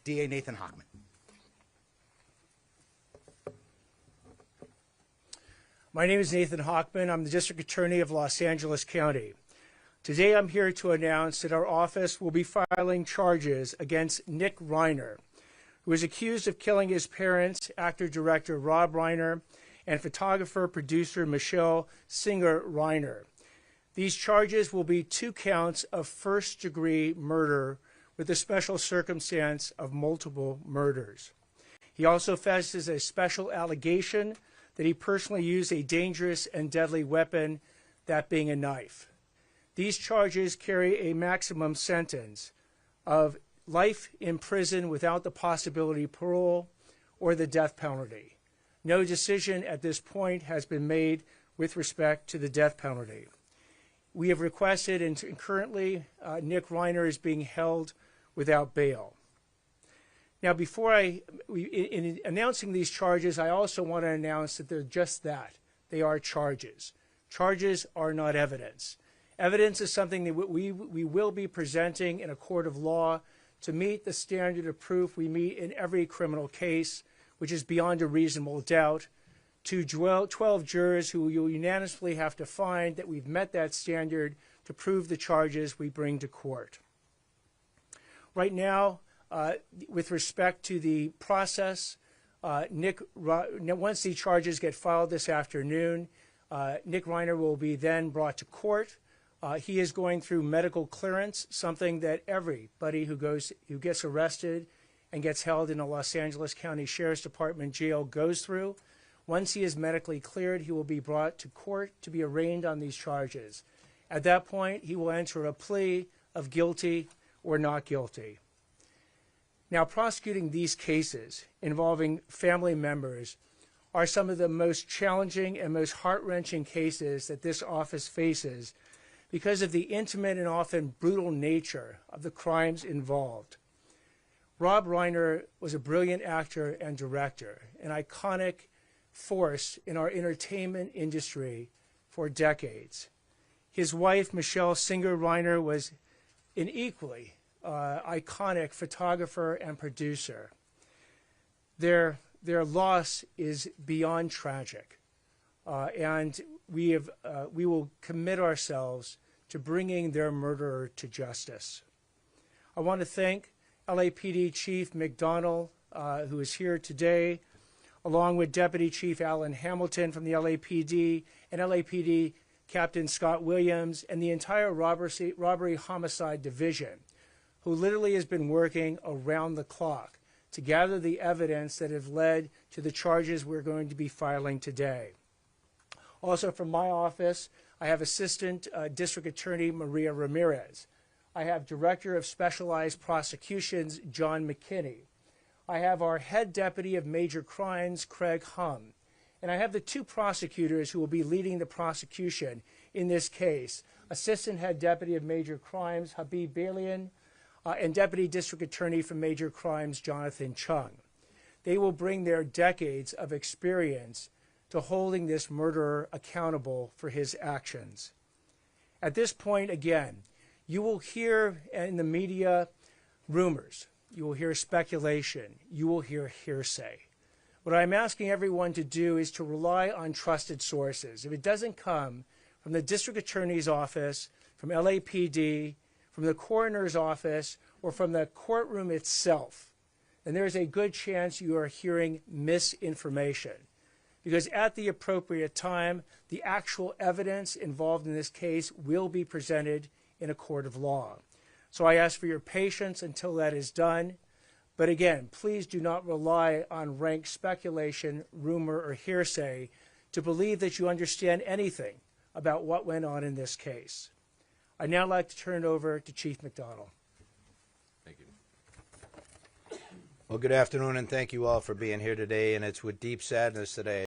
DA Nathan Hochman. My name is Nathan Hochman. I'm the District Attorney of Los Angeles County. Today I'm here to announce that our office will be filing charges against Nick Reiner, who is accused of killing his parents, actor-director Rob Reiner, and photographer-producer Michele Singer Reiner. These charges will be 2 counts of first-degree murder with the special circumstance of multiple murders. He also faces a special allegation that he personally used a dangerous and deadly weapon, that being a knife. These charges carry a maximum sentence of life in prison without the possibility of parole or the death penalty. No decision at this point has been made with respect to the death penalty. We have requested, and currently Nick Reiner is being held without bail. Now, in announcing these charges, I also want to announce that they're just that. They are charges. Charges are not evidence. Evidence is something that we will be presenting in a court of law to meet the standard of proof we meet in every criminal case, which is beyond a reasonable doubt, to 12 jurors who you'll unanimously have to find that we've met that standard to prove the charges we bring to court. Right now, with respect to the process, once the charges get filed this afternoon, Nick Reiner will be then brought to court. He is going through medical clearance, something that everybody who gets arrested and gets held in a Los Angeles County Sheriff's Department jail goes through. Once he is medically cleared, he will be brought to court to be arraigned on these charges. At that point, he will enter a plea of guilty or not guilty. Now, prosecuting these cases involving family members are some of the most challenging and most heart-wrenching cases that this office faces because of the intimate and often brutal nature of the crimes involved. Rob Reiner was a brilliant actor and director, an iconic force in our entertainment industry for decades. His wife, Michele Singer Reiner, was an equally iconic photographer and producer. Their loss is beyond tragic, and we will commit ourselves to bringing their murderer to justice. I want to thank LAPD Chief McDonnell, who is here today, along with Deputy Chief Alan Hamilton from the LAPD and LAPD Captain Scott Williams and the entire Robbery Homicide Division, who literally has been working around the clock to gather the evidence that have led to the charges we're going to be filing today. Also from my office, I have Assistant District Attorney Maria Ramirez. I have Director of Specialized Prosecutions John McKinney. I have our Head Deputy of Major Crimes, Craig Hum. And I have the 2 prosecutors who will be leading the prosecution in this case, Assistant Head Deputy of Major Crimes Habib Balian, and Deputy District Attorney for Major Crimes, Jonathan Chung. They will bring their decades of experience to holding this murderer accountable for his actions. At this point, again, you will hear in the media rumors, you will hear speculation, you will hear hearsay. What I'm asking everyone to do is to rely on trusted sources. If it doesn't come from the District Attorney's Office, from LAPD, from the coroner's office, or from the courtroom itself, then there's a good chance you are hearing misinformation. Because at the appropriate time, the actual evidence involved in this case will be presented in a court of law. So I ask for your patience until that is done. But again, please do not rely on rank speculation, rumor, or hearsay to believe that you understand anything about what went on in this case. I'd now like to turn it over to Chief McDonnell. Thank you. Well, good afternoon, and thank you all for being here today. And it's with deep sadness that I